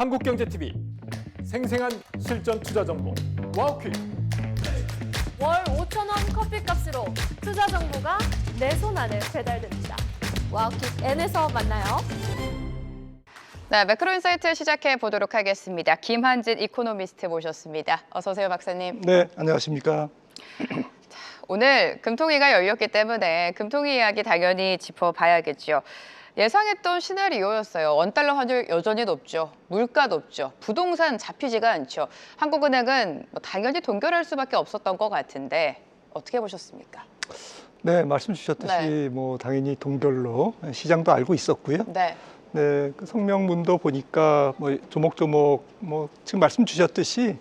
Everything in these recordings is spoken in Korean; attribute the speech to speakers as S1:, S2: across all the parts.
S1: 한국경제TV 생생한 실전 투자 정보 와우퀴.
S2: 월 5,000원 커피값으로 투자 정보가 내 손 안에 배달됩니다. 와우킥 N에서 만나요.
S3: 네, 매크로인사이트 시작해 보도록 하겠습니다. 김한진 이코노미스트 모셨습니다. 어서 오세요, 박사님.
S4: 네, 안녕하십니까.
S3: 오늘 금통위가 열렸기 때문에 금통위 이야기 당연히 짚어봐야겠죠. 예상했던 시나리오였어요. 원달러 환율 여전히 높죠. 물가 높죠. 부동산 잡히지가 않죠. 한국은행은 당연히 동결할 수밖에 없었던 것 같은데 어떻게 보셨습니까?
S4: 네, 말씀 주셨듯이 뭐 당연히 동결로 시장도 알고 있었고요.
S3: 네.
S4: 네, 그 성명문도 보니까 뭐 조목조목 뭐 지금 말씀 주셨듯이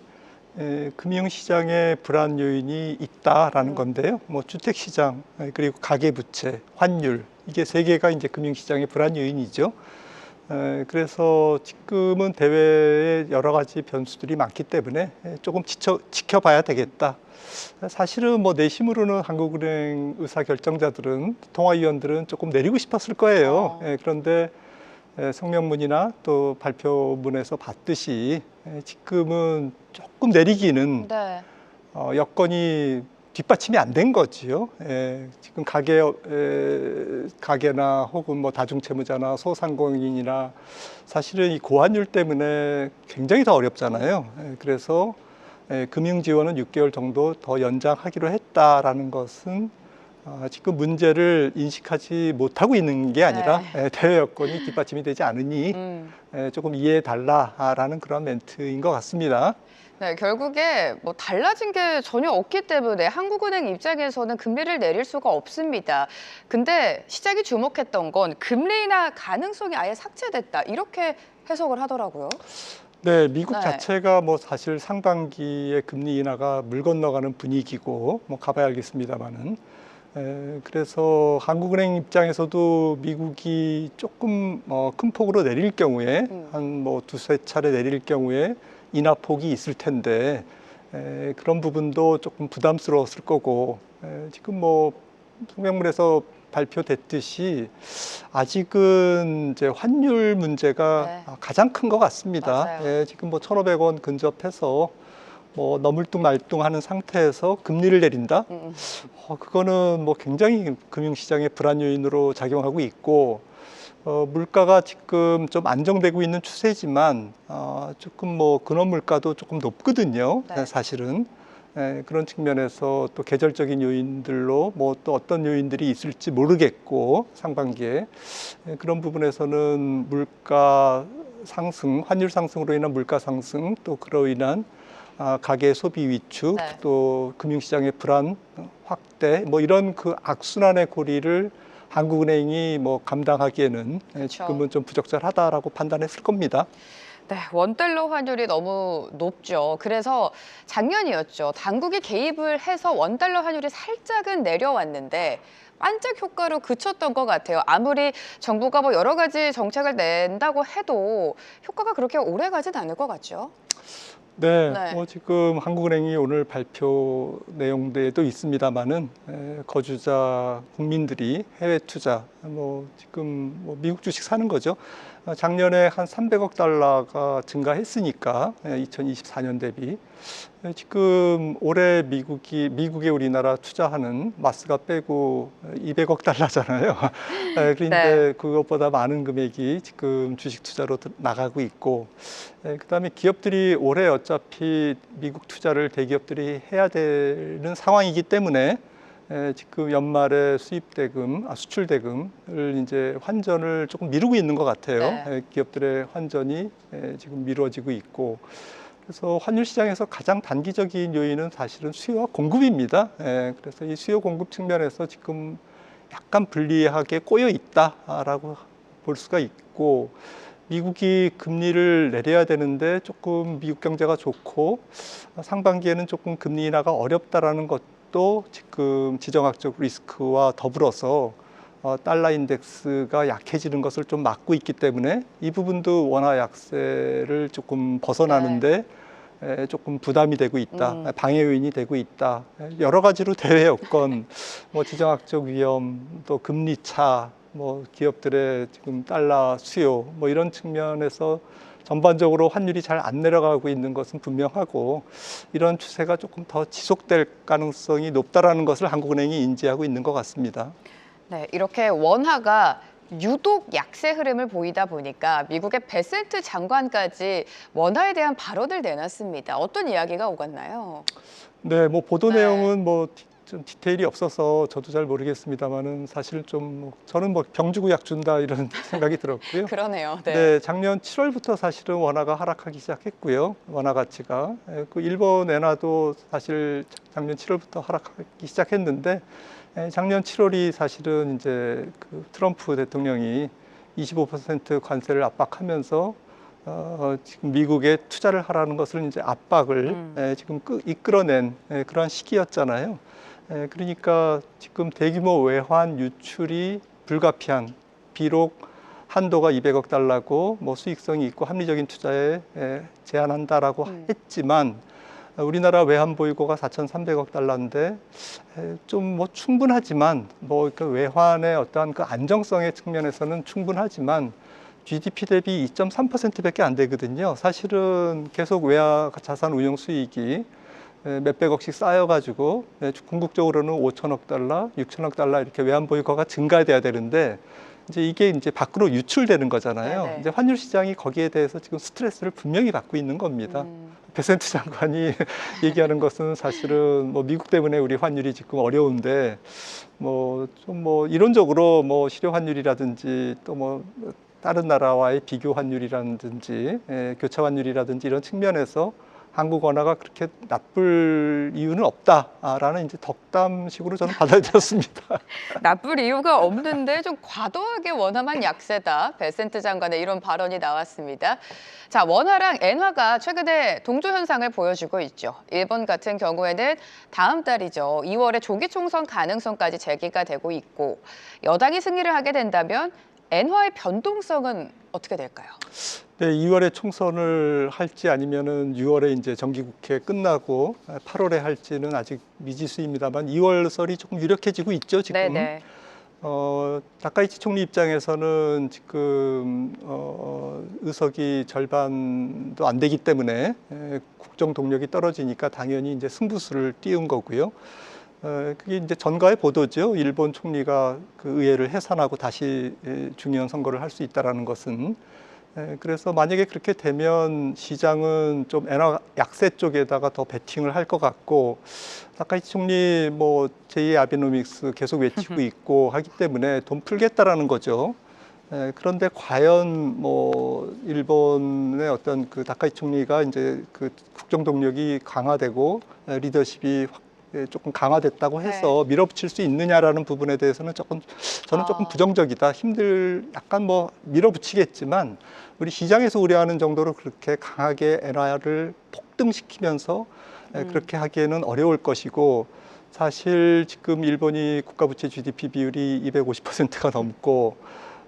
S4: 금융시장에 불안 요인이 있다라는 건데요. 뭐 주택시장 그리고 가계부채, 환율 이게 세 개가 이제 금융시장의 불안 요인이죠. 그래서 지금은 대외에 여러 가지 변수들이 많기 때문에 조금 지켜봐야 되겠다. 사실은 뭐 내심으로는 한국은행 의사결정자들은 통화위원들은 조금 내리고 싶었을 거예요. 그런데 성명문이나 또 발표문에서 봤듯이 지금은 조금 내리기는 여건이 뒷받침이 안 된 거지요. 지금 가게나 혹은 뭐 다중채무자나 소상공인이나 사실은 이 고환율 때문에 굉장히 더 어렵잖아요. 그래서 금융 지원은 6개월 정도 더 연장하기로 했다라는 것은 지금 문제를 인식하지 못하고 있는 게 아니라 대외 여건이 뒷받침이 되지 않으니 조금 이해해 달라라는 그런 멘트인 것 같습니다.
S3: 네, 결국에 뭐 달라진 게 전혀 없기 때문에 한국은행 입장에서는 금리를 내릴 수가 없습니다. 근데 시장이 주목했던 건 금리 인하 가능성이 아예 삭제됐다 이렇게 해석을 하더라고요.
S4: 네, 미국 자체가 뭐 사실 상반기에 금리 인하가 물 건너가는 분위기고 뭐 가봐야 알겠습니다만은 그래서 한국은행 입장에서도 미국이 조금 큰 폭으로 내릴 경우에 한 뭐 두세 차례 내릴 경우에 인하폭이 있을 텐데 그런 부분도 조금 부담스러웠을 거고 지금 뭐 성명문에서 발표됐듯이 아직은 이제 환율 문제가 가장 큰 것 같습니다. 지금 뭐 1,500원 근접해서 뭐 너물뚱말뚱하는 상태에서 금리를 내린다? 그거는 뭐 굉장히 금융시장의 불안 요인으로 작용하고 있고 물가가 지금 좀 안정되고 있는 추세지만 조금 뭐 근원 물가도 조금 높거든요. 사실은 그런 측면에서 또 계절적인 요인들로 뭐 또 어떤 요인들이 있을지 모르겠고 상반기에 그런 부분에서는 물가 상승, 환율 상승으로 인한 물가 상승 또 그로 인한 가계 소비 위축 또 금융시장의 불안 확대 뭐 이런 그 악순환의 고리를 한국은행이 뭐 감당하기에는 지금은 좀 부적절하다라고 판단했을 겁니다.
S3: 네, 원달러 환율이 너무 높죠. 그래서 작년이었죠. 당국이 개입을 해서 원달러 환율이 살짝은 내려왔는데 반짝 효과로 그쳤던 것 같아요. 아무리 정부가 뭐 여러 가지 정책을 낸다고 해도 효과가 그렇게 오래 가진 않을 것 같죠.
S4: 네, 뭐 지금 한국은행이 오늘 발표 내용들도 있습니다만은 거주자 국민들이 해외 투자 뭐 지금 뭐 미국 주식 사는 거죠. 작년에 한 300억 달러가 증가했으니까 2024년 대비 지금 올해 미국에 우리나라 투자하는 마스가 빼고 200억 달러잖아요. 그런데 그것보다 많은 금액이 지금 주식 투자로 나가고 있고 그다음에 기업들이 올해 어차피 미국 투자를 대기업들이 해야 되는 상황이기 때문에 지금 연말에 수출 대금을 이제 환전을 조금 미루고 있는 것 같아요. 기업들의 환전이 지금 미뤄지고 있고 그래서 환율 시장에서 가장 단기적인 요인은 사실은 수요와 공급입니다. 그래서 이 수요 공급 측면에서 지금 약간 불리하게 꼬여 있다라고 볼 수가 있고 미국이 금리를 내려야 되는데 조금 미국 경제가 좋고 상반기에는 조금 금리 인하가 어렵다라는 것도 지금 지정학적 리스크와 더불어서 달러 인덱스가 약해지는 것을 좀 막고 있기 때문에 이 부분도 원화 약세를 조금 벗어나는데 조금 부담이 되고 있다, 방해 요인이 되고 있다. 여러 가지로 대외 여건, 뭐 지정학적 위험, 또 금리 차, 뭐 기업들의 지금 달러 수요 뭐 이런 측면에서 전반적으로 환율이 잘 안 내려가고 있는 것은 분명하고 이런 추세가 조금 더 지속될 가능성이 높다라는 것을 한국은행이 인지하고 있는 것 같습니다.
S3: 네, 이렇게 원화가 유독 약세 흐름을 보이다 보니까 미국의 베센트 장관까지 원화에 대한 발언을 내놨습니다. 어떤 이야기가 오갔나요?
S4: 네, 뭐 보도
S3: 네.
S4: 내용은 뭐 좀 디테일이 없어서 저도 잘 모르겠습니다만은 사실 좀 저는 뭐 병 주고 약 준다 이런 생각이 들었고요.
S3: 그러네요. 네.
S4: 네, 작년 7월부터 사실은 원화가 하락하기 시작했고요. 원화 가치가. 그 일본 엔화도 사실 작년 7월부터 하락하기 시작했는데 작년 7월이 사실은 이제 그 트럼프 대통령이 25% 관세를 압박하면서 지금 미국에 투자를 하라는 것을 이제 압박을 지금 이끌어낸 그러한 시기였잖아요. 그러니까 지금 대규모 외환 유출이 불가피한 비록 한도가 200억 달러고 뭐 수익성이 있고 합리적인 투자에 제한한다라고 했지만 우리나라 외환 보유고가 4,300억 달러인데 좀 뭐 충분하지만 뭐 그 외환의 어떠한 그 안정성의 측면에서는 충분하지만 GDP 대비 2.3%밖에 안 되거든요. 사실은 계속 외화 자산 운용 수익이 몇백억씩 쌓여가지고 궁극적으로는 5천억 달러, 6천억 달러 이렇게 외환 보유고가 증가돼야 되는데 이제 이게 이제 밖으로 유출되는 거잖아요.
S3: 네네.
S4: 이제 환율 시장이 거기에 대해서 지금 스트레스를 분명히 받고 있는 겁니다. 베센트 장관이 얘기하는 것은 사실은 뭐 미국 때문에 우리 환율이 지금 어려운데 뭐 좀 뭐 이론적으로 뭐 실효 환율이라든지 또 뭐 다른 나라와의 비교 환율이라든지 교차 환율이라든지 이런 측면에서 한국 원화가 그렇게 나쁠 이유는 없다라는 이제 덕담식으로 저는 받아들였습니다.
S3: 나쁠 이유가 없는데 좀 과도하게 원화만 약세다. 베센트 장관의 이런 발언이 나왔습니다. 자, 원화랑 엔화가 최근에 동조 현상을 보여주고 있죠. 일본 같은 경우에는 다음 달이죠. 2월에 조기 총선 가능성까지 제기가 되고 있고 여당이 승리를 하게 된다면 엔화의 변동성은 어떻게 될까요?
S4: 네, 2월에 총선을 할지 아니면은 6월에 이제 정기국회 끝나고 8월에 할지는 아직 미지수입니다만 2월설이 조금 유력해지고 있죠, 지금.
S3: 네네.
S4: 다카이치 총리 입장에서는 지금 의석이 절반도 안 되기 때문에 국정 동력이 떨어지니까 당연히 이제 승부수를 띄운 거고요. 그게 이제 전가의 보도죠. 일본 총리가 그 의회를 해산하고 다시 중요한 선거를 할 수 있다라는 것은. 그래서 만약에 그렇게 되면 시장은 좀 엔화 약세 쪽에다가 더 베팅을 할 것 같고 다카이치 총리 뭐 제2의 아베노믹스 계속 외치고 있고 하기 때문에 돈 풀겠다라는 거죠. 그런데 과연 뭐 일본의 어떤 그 다카이치 총리가 이제 그 국정 동력이 강화되고 리더십이 조금 강화됐다고 해서 밀어붙일 수 있느냐라는 부분에 대해서는 저는 조금 부정적이다. 약간 뭐 밀어붙이겠지만 우리 시장에서 우려하는 정도로 그렇게 강하게 엔화를 폭등시키면서 그렇게 하기에는 어려울 것이고 사실 지금 일본이 국가부채 GDP 비율이 250%가 넘고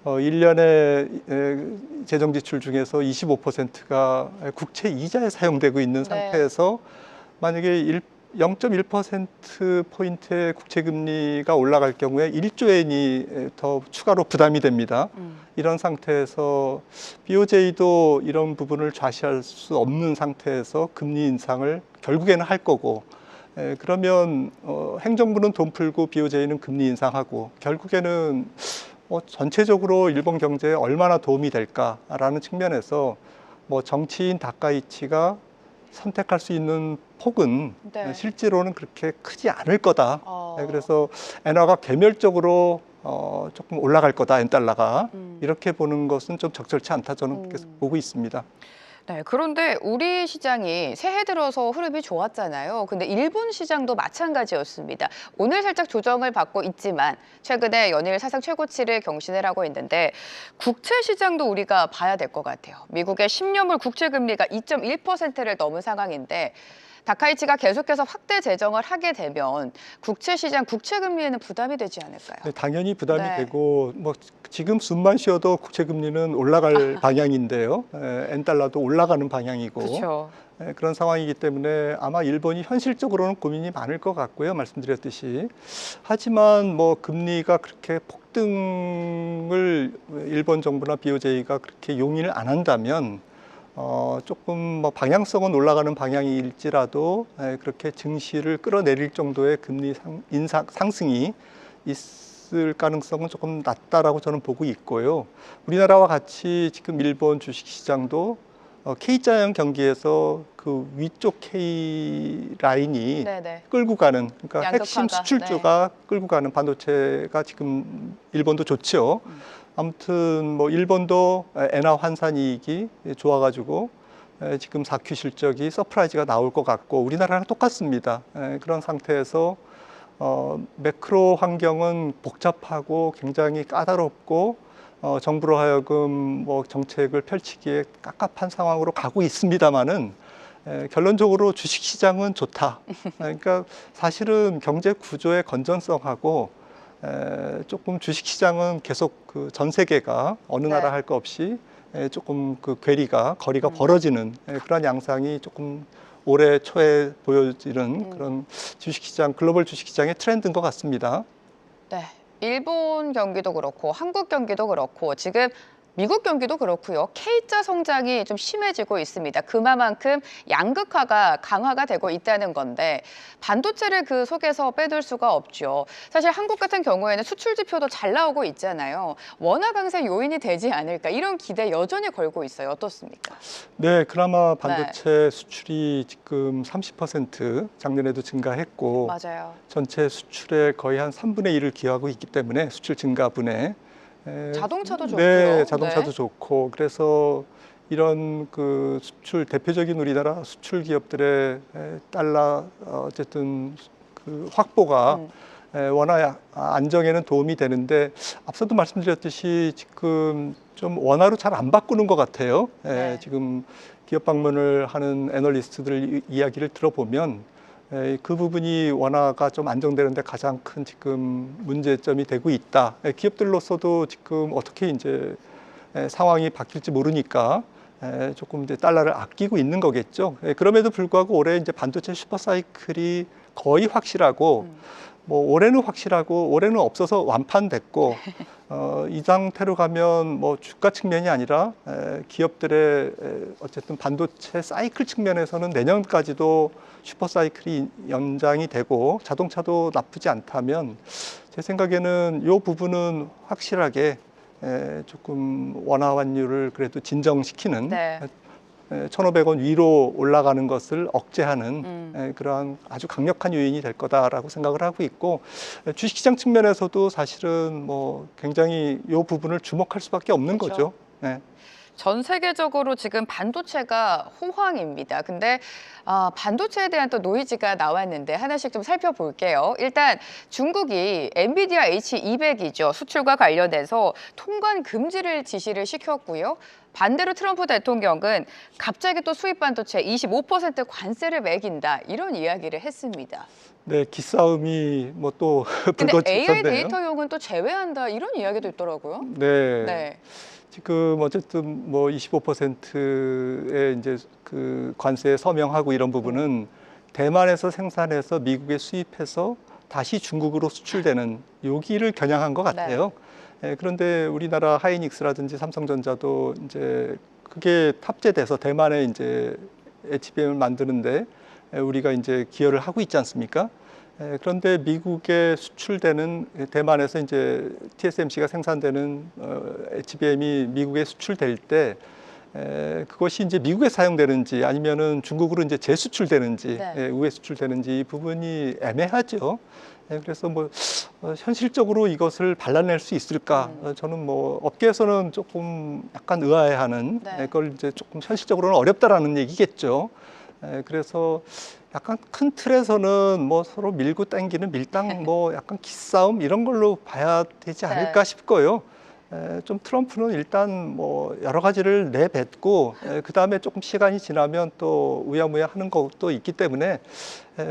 S4: 1년에 재정 지출 중에서 25%가 국채 이자에 사용되고 있는 상태에서 만약에 0.1%포인트의 국채금리가 올라갈 경우에 1조 엔이 더 추가로 부담이 됩니다. 이런 상태에서 BOJ도 이런 부분을 좌시할 수 없는 상태에서 금리 인상을 결국에는 할 거고 그러면 행정부는 돈 풀고 BOJ는 금리 인상하고 결국에는 전체적으로 일본 경제에 얼마나 도움이 될까라는 측면에서 뭐 정치인 다카이치가 선택할 수 있는 폭은 실제로는 그렇게 크지 않을 거다. 그래서 엔화가 개멸적으로 조금 올라갈 거다, 엔달러가. 이렇게 보는 것은 좀 적절치 않다 저는 그렇게 보고 있습니다.
S3: 네, 그런데 우리 시장이 새해 들어서 흐름이 좋았잖아요. 근데 일본 시장도 마찬가지였습니다. 오늘 살짝 조정을 받고 있지만 최근에 연일 사상 최고치를 경신을 하고 있는데 국채 시장도 우리가 봐야 될 것 같아요. 미국의 10년물 국채 금리가 2.1%를 넘은 상황인데 다카이치가 계속해서 확대 재정을 하게 되면 국채 시장, 국채 금리에는 부담이 되지 않을까요?
S4: 네, 당연히 부담이
S3: 네.
S4: 되고 뭐 지금 숨만 쉬어도 국채 금리는 올라갈 방향인데요. 엔달러도 올라가는 방향이고
S3: 그렇죠.
S4: 그런 상황이기 때문에 아마 일본이 현실적으로는 고민이 많을 것 같고요. 말씀드렸듯이. 하지만 뭐 금리가 그렇게 폭등을 일본 정부나 BOJ가 그렇게 용인을 안 한다면 조금 뭐 방향성은 올라가는 방향일지라도 그렇게 증시를 끌어내릴 정도의 금리 상승이 있을 가능성은 조금 낮다라고 저는 보고 있고요. 우리나라와 같이 지금 일본 주식시장도 K자형 경기에서 그 위쪽 K 라인이
S3: 네네.
S4: 끌고 가는, 그러니까 핵심
S3: 양극화가,
S4: 수출주가 끌고 가는 반도체가 지금 일본도 좋죠. 아무튼 뭐 일본도 엔화 환산 이익이 좋아가지고 지금 4Q 실적이 서프라이즈가 나올 것 같고 우리나라랑 똑같습니다. 그런 상태에서 매크로 환경은 복잡하고 굉장히 까다롭고 정부로 하여금 뭐 정책을 펼치기에 깝깝한 상황으로 가고 있습니다만은 결론적으로 주식시장은 좋다. 그러니까 사실은 경제 구조의 건전성하고 조금 주식시장은 계속 그 전 세계가 어느 나라 할 거 없이 조금 그 거리가 벌어지는 그런 양상이 조금 올해 초에 보여지는 그런 주식시장, 글로벌 주식시장의 트렌드인 것 같습니다.
S3: 네. 일본 경기도 그렇고 한국 경기도 그렇고 지금 미국 경기도 그렇고요. K자 성장이 좀 심해지고 있습니다. 그만큼 양극화가 강화가 되고 있다는 건데 반도체를 그 속에서 빼둘 수가 없죠. 사실 한국 같은 경우에는 수출 지표도 잘 나오고 있잖아요. 원화 강세 요인이 되지 않을까 이런 기대 여전히 걸고 있어요. 어떻습니까?
S4: 네, 그나마 반도체 수출이 지금 30% 작년에도 증가했고
S3: 맞아요.
S4: 전체 수출의 거의 한 3분의 1을 기여하고 있기 때문에 수출 증가분에
S3: 자동차도 좋고요.
S4: 네, 자동차도
S3: 네.
S4: 좋고 그래서 이런 그 수출 대표적인 우리나라 수출 기업들의 달러 어쨌든 그 확보가 원화 안정에는 도움이 되는데 앞서도 말씀드렸듯이 지금 좀 원화로 잘 안 바꾸는 것 같아요.
S3: 네.
S4: 지금 기업 방문을 하는 애널리스트들 이야기를 들어보면 그 부분이 원화가 좀 안정되는데 가장 큰 지금 문제점이 되고 있다. 기업들로서도 지금 어떻게 이제 상황이 바뀔지 모르니까 조금 이제 달러를 아끼고 있는 거겠죠. 그럼에도 불구하고 올해 이제 반도체 슈퍼 사이클이 거의 확실하고 뭐 올해는 확실하고 올해는 없어서 완판됐고 이 상태로 가면 뭐 주가 측면이 아니라 기업들의 어쨌든 반도체 사이클 측면에서는 내년까지도 슈퍼 사이클이 연장이 되고 자동차도 나쁘지 않다면 제 생각에는 이 부분은 확실하게 조금 원화 환율을 그래도 진정시키는
S3: 네.
S4: 1,500원 위로 올라가는 것을 억제하는 그러한 아주 강력한 요인이 될 거다라고 생각을 하고 있고 주식시장 측면에서도 사실은 뭐 굉장히 이 부분을 주목할 수밖에 없는
S3: 그렇죠.
S4: 거죠. 네.
S3: 전 세계적으로 지금 반도체가 호황입니다. 근데 반도체에 대한 또 노이즈가 나왔는데 하나씩 좀 살펴볼게요. 일단 중국이 엔비디아 H200이죠. 수출과 관련해서 통관 금지를 지시를 시켰고요. 반대로 트럼프 대통령은 갑자기 또 수입 반도체 25% 관세를 매긴다. 이런 이야기를 했습니다.
S4: 네, 기싸움이 뭐 또
S3: 근데 AI
S4: 불거졌네요.
S3: 데이터용은 또 제외한다. 이런 이야기도 있더라고요.
S4: 네.
S3: 네.
S4: 지금 어쨌든 뭐 25%의 이제 그 관세에 서명하고 이런 부분은 대만에서 생산해서 미국에 수입해서 다시 중국으로 수출되는 여기를 겨냥한 것 같아요. 그런데 우리나라 하이닉스라든지 삼성전자도 이제 그게 탑재돼서 대만에 이제 HBM을 만드는데 우리가 이제 기여를 하고 있지 않습니까? 그런데 미국에 수출되는 대만에서 이제 TSMC가 생산되는 HBM이 미국에 수출될 때 그것이 이제 미국에 사용되는지 아니면은 중국으로 이제 재수출되는지 우회 수출되는지 이 부분이 애매하죠. 그래서 뭐 현실적으로 이것을 발라낼 수 있을까? 저는 뭐 업계에서는 조금 약간 의아해하는 그걸 이제 조금 현실적으로는 어렵다라는 얘기겠죠. 그래서 약간 큰 틀에서는 뭐 서로 밀고 당기는 밀당 뭐 약간 기싸움 이런 걸로 봐야 되지 않을까 싶고요. 좀 트럼프는 일단 뭐 여러 가지를 내뱉고 그 다음에 조금 시간이 지나면 또 우야무야 하는 것도 있기 때문에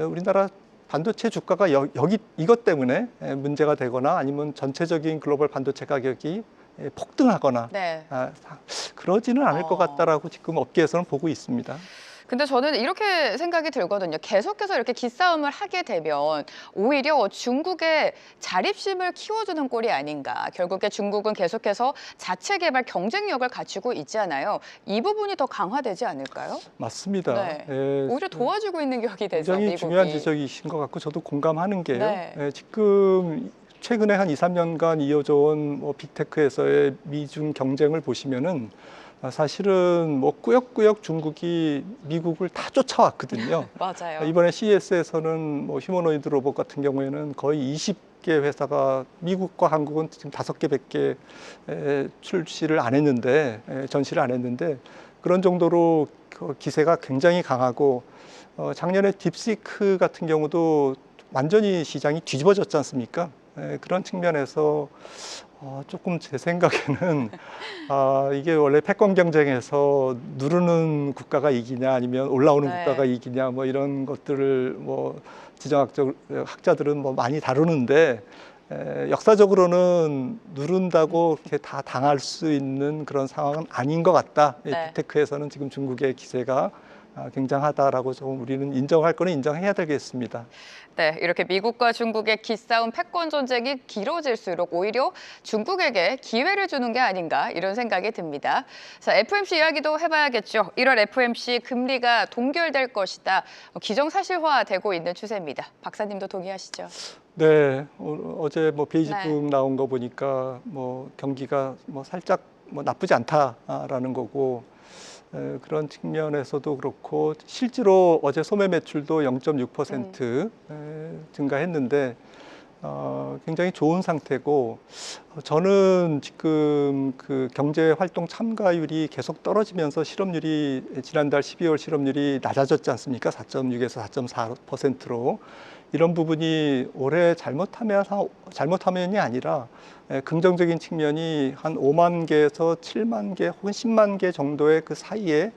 S4: 우리나라 반도체 주가가 여기 이것 때문에 문제가 되거나 아니면 전체적인 글로벌 반도체 가격이 폭등하거나
S3: 네.
S4: 그러지는 않을 것 같다라고 지금 업계에서는 보고 있습니다.
S3: 근데 저는 이렇게 생각이 들거든요. 계속해서 이렇게 기싸움을 하게 되면 오히려 중국의 자립심을 키워주는 꼴이 아닌가. 결국에 중국은 계속해서 자체 개발 경쟁력을 갖추고 있잖아요. 이 부분이 더 강화되지 않을까요?
S4: 맞습니다.
S3: 네. 오히려 도와주고 있는 격이 돼서
S4: 굉장히
S3: 미국이.
S4: 중요한 지적이신 것 같고 저도 공감하는 게요.
S3: 네.
S4: 지금 최근에 한 2, 3년간 이어져 온 뭐 빅테크에서의 미중 경쟁을 보시면은 사실은 뭐 꾸역꾸역 중국이 미국을 다 쫓아왔거든요.
S3: 맞아요.
S4: 이번에 CES에서는 뭐 휴머노이드 로봇 같은 경우에는 거의 20개 회사가 미국과 한국은 지금 5개밖에 출시를 안 했는데 전시를 안 했는데 그런 정도로 기세가 굉장히 강하고 작년에 딥시크 같은 경우도 완전히 시장이 뒤집어졌지 않습니까? 그런 측면에서 조금 제 생각에는 이게 원래 패권 경쟁에서 누르는 국가가 이기냐 아니면 올라오는
S3: 네.
S4: 국가가 이기냐 뭐 이런 것들을 뭐 지정학적 학자들은 뭐 많이 다루는데 역사적으로는 누른다고 이렇게 다 당할 수 있는 그런 상황은 아닌 것 같다.
S3: 네.
S4: 빅테크에서는 지금 중국의 기세가 굉장하다라고 좀 우리는 인정할 거는 인정해야 되겠습니다.
S3: 네, 이렇게 미국과 중국의 기싸움 패권 전쟁이 길어질수록 오히려 중국에게 기회를 주는 게 아닌가 이런 생각이 듭니다. 자, FOMC 이야기도 해봐야겠죠. 1월 FOMC 금리가 동결될 것이다. 기정사실화되고 있는 추세입니다. 박사님도 동의하시죠?
S4: 네, 어제 뭐 베이지북
S3: 네.
S4: 나온 거 보니까 뭐 경기가 뭐 살짝 뭐 나쁘지 않다라는 거고 그런 측면에서도 그렇고 실제로 어제 소매 매출도 0.6% 증가했는데 굉장히 좋은 상태고 저는 지금 그 경제 활동 참가율이 계속 떨어지면서 실업률이 지난달 12월 실업률이 낮아졌지 않습니까? 4.6에서 4.4%로 이런 부분이 올해 잘못하면이 아니라 긍정적인 측면이 한 5만 개에서 7만 개 혹은 10만 개 정도의 그 사이에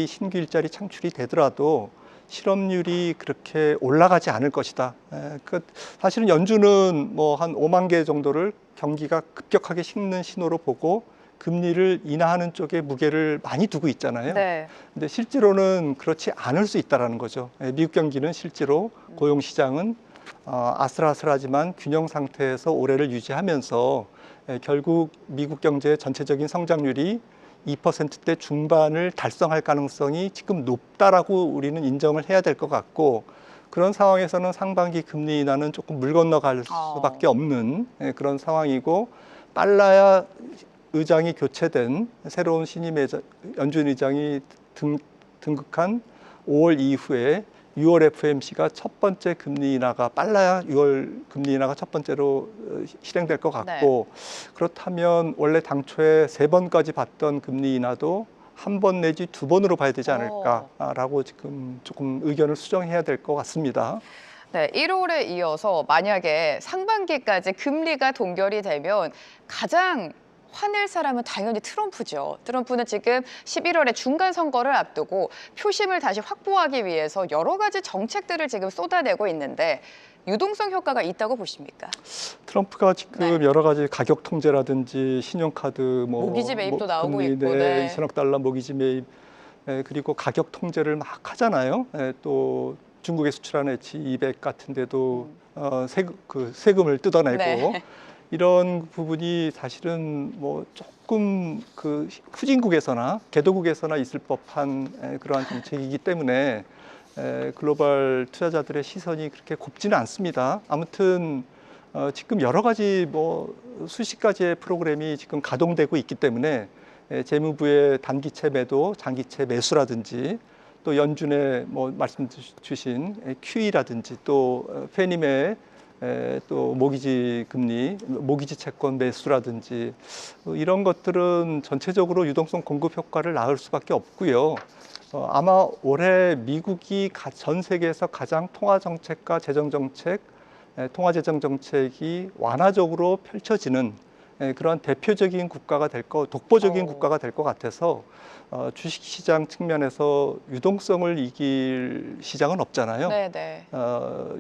S4: 신규 일자리 창출이 되더라도 실업률이 그렇게 올라가지 않을 것이다. 사실은 연준은 뭐 한 5만 개 정도를 경기가 급격하게 식는 신호로 보고 금리를 인하하는 쪽에 무게를 많이 두고 있잖아요.
S3: 네.
S4: 근데 실제로는 그렇지 않을 수 있다는 거죠. 미국 경기는 실제로 고용 시장은 아슬아슬하지만 균형 상태에서 올해를 유지하면서 결국 미국 경제의 전체적인 성장률이 2%대 중반을 달성할 가능성이 지금 높다라고 우리는 인정을 해야 될 것 같고 그런 상황에서는 상반기 금리 인하는 조금 물 건너갈 수밖에 없는 그런 상황이고 빨라야 의장이 교체된 새로운 신임 연준 의장이 등극한 5월 이후에 6월 FOMC가 첫 번째 금리 인하가 빨라야 6월 금리 인하가 첫 번째로 실행될 것 같고 그렇다면 원래 당초에 3번까지 봤던 금리 인하도 한 번 내지 2번으로 봐야 되지 않을까라고 지금 조금 의견을 수정해야 될 것 같습니다.
S3: 네, 1월에 이어서 만약에 상반기까지 금리가 동결이 되면 가장 화낼 사람은 당연히 트럼프죠. 트럼프는 지금 11월에 중간 선거를 앞두고 표심을 다시 확보하기 위해서 여러 가지 정책들을 지금 쏟아내고 있는데 유동성 효과가 있다고 보십니까?
S4: 트럼프가 지금 여러 가지 가격 통제라든지 신용카드
S3: 모기지 매입도 나오고
S4: 금리,
S3: 있고
S4: 2천억 달러 모기지 매입 그리고 가격 통제를 막 하잖아요. 또 중국에 수출하는 H200 같은 데도 세금을 뜯어내고 이런 부분이 사실은 뭐 조금 그 후진국에서나 개도국에서나 있을 법한 그러한 정책이기 때문에 글로벌 투자자들의 시선이 그렇게 곱지는 않습니다. 아무튼 지금 여러 가지 뭐 수십 가지의 프로그램이 지금 가동되고 있기 때문에 재무부의 단기채 매도, 장기채 매수라든지 또 연준의 뭐 말씀 주신 QE라든지 또 페니메의 또 모기지 금리, 모기지 채권 매수라든지 이런 것들은 전체적으로 유동성 공급 효과를 낳을 수밖에 없고요. 아마 올해 미국이 전 세계에서 가장 통화정책과 재정정책, 통화재정정책이 완화적으로 펼쳐지는 그러한 대표적인 국가가 독보적인
S3: 어.
S4: 국가가 될 것 같아서 주식시장 측면에서 유동성을 이길 시장은 없잖아요.
S3: 네네.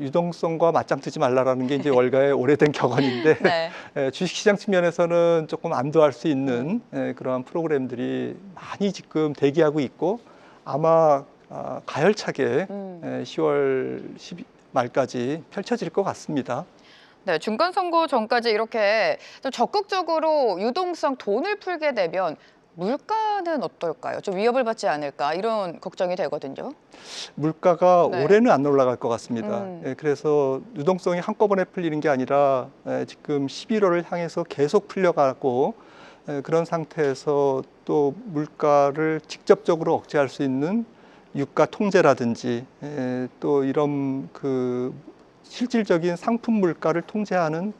S4: 유동성과 맞짱 뜨지 말라라는 게 이제 월가의 오래된 격언인데
S3: 네.
S4: 주식시장 측면에서는 조금 안도할 수 있는 그러한 프로그램들이 많이 지금 대기하고 있고 아마 가열차게 10월 10일 말까지 펼쳐질 것 같습니다.
S3: 네, 중간 선거 전까지 이렇게 좀 적극적으로 유동성 돈을 풀게 되면 물가는 어떨까요? 좀 위협을 받지 않을까 이런 걱정이 되거든요.
S4: 물가가
S3: 네.
S4: 올해는 안 올라갈 것 같습니다.
S3: 음.
S4: 그래서 유동성이 한꺼번에 풀리는 게 아니라 지금 11월을 향해서 계속 풀려가고 그런 상태에서 또 물가를 직접적으로 억제할 수 있는 유가 통제라든지 또 이런 그 실질적인 상품 물가를 통제하는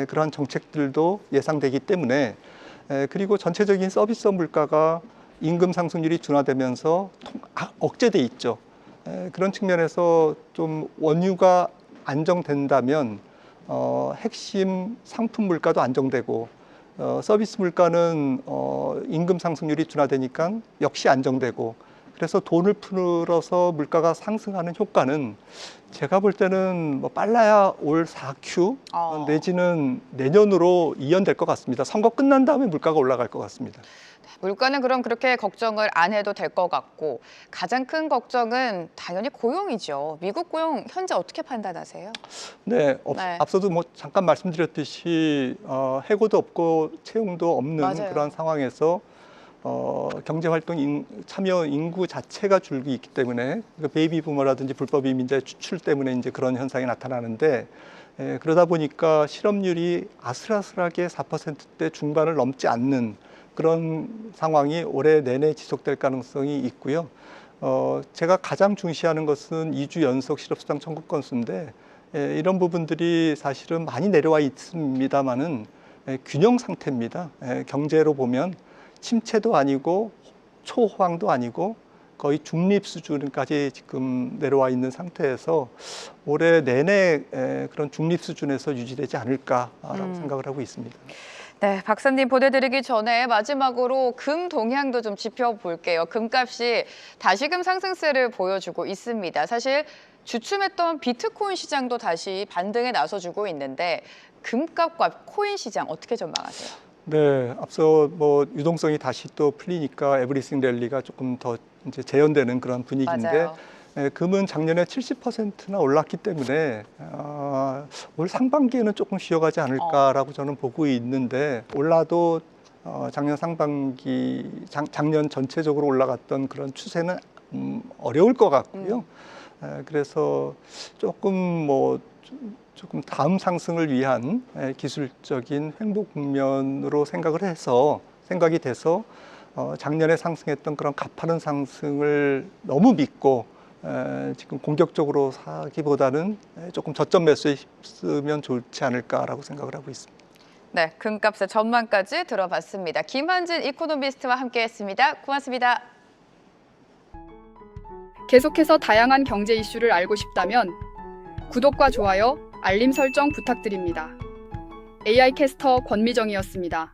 S4: 그러한 정책들도 예상되기 때문에 그리고 전체적인 서비스 물가가 임금 상승률이 둔화되면서 억제돼 있죠. 그런 측면에서 좀 원유가 안정된다면 핵심 상품 물가도 안정되고 서비스 물가는 임금 상승률이 둔화되니까 역시 안정되고 그래서 돈을 풀어서 물가가 상승하는 효과는 제가 볼 때는 뭐 빨라야 올 4Q 내지는 내년으로 이연될 것 같습니다. 선거 끝난 다음에 물가가 올라갈 것 같습니다.
S3: 물가는 그럼 그렇게 걱정을 안 해도 될 것 같고 가장 큰 걱정은 당연히 고용이죠. 미국 고용 현재 어떻게 판단하세요?
S4: 네,
S3: 네.
S4: 앞서도 뭐 잠깐 말씀드렸듯이 해고도 없고 채용도 없는
S3: 맞아요.
S4: 그런 상황에서 경제활동 참여 인구 자체가 줄고 있기 때문에 베이비 부머라든지 불법 이민자의 추출 때문에 이제 그런 현상이 나타나는데 그러다 보니까 실업률이 아슬아슬하게 4%대 중반을 넘지 않는 그런 상황이 올해 내내 지속될 가능성이 있고요. 제가 가장 중시하는 것은 2주 연속 실업수당 청구 건수인데 이런 부분들이 사실은 많이 내려와 있습니다만은 균형 상태입니다. 경제로 보면 침체도 아니고 초호황도 아니고 거의 중립 수준까지 지금 내려와 있는 상태에서 올해 내내 그런 중립 수준에서 유지되지 않을까라고 생각을 하고 있습니다.
S3: 네, 박사님 보내드리기 전에 마지막으로 금 동향도 좀 짚어볼게요. 금값이 다시금 상승세를 보여주고 있습니다. 사실 주춤했던 비트코인 시장도 다시 반등에 나서주고 있는데 금값과 코인 시장 어떻게 전망하세요?
S4: 네, 앞서 뭐 유동성이 다시 또 풀리니까 에브리싱 랠리가 조금 더 이제 재현되는 그런 분위기인데
S3: 맞아요.
S4: 금은 작년에 70%나 올랐기 때문에 올 상반기에는 조금 쉬어가지 않을까라고 저는 보고 있는데 올라도 작년 상반기, 작년 전체적으로 올라갔던 그런 추세는 어려울 것 같고요. 그래서 조금 다음 상승을 위한 기술적인 횡보 국면으로 생각이 돼서 작년에 상승했던 그런 가파른 상승을 너무 믿고 지금 공격적으로 사기보다는 조금 저점 매수했으면 좋지 않을까라고 생각을 하고 있습니다.
S3: 네, 금값의 전망까지 들어봤습니다. 김한진 이코노미스트와 함께했습니다. 고맙습니다.
S5: 계속해서 다양한 경제 이슈를 알고 싶다면 구독과 좋아요, 알림 설정 부탁드립니다. AI 캐스터 권미정이었습니다.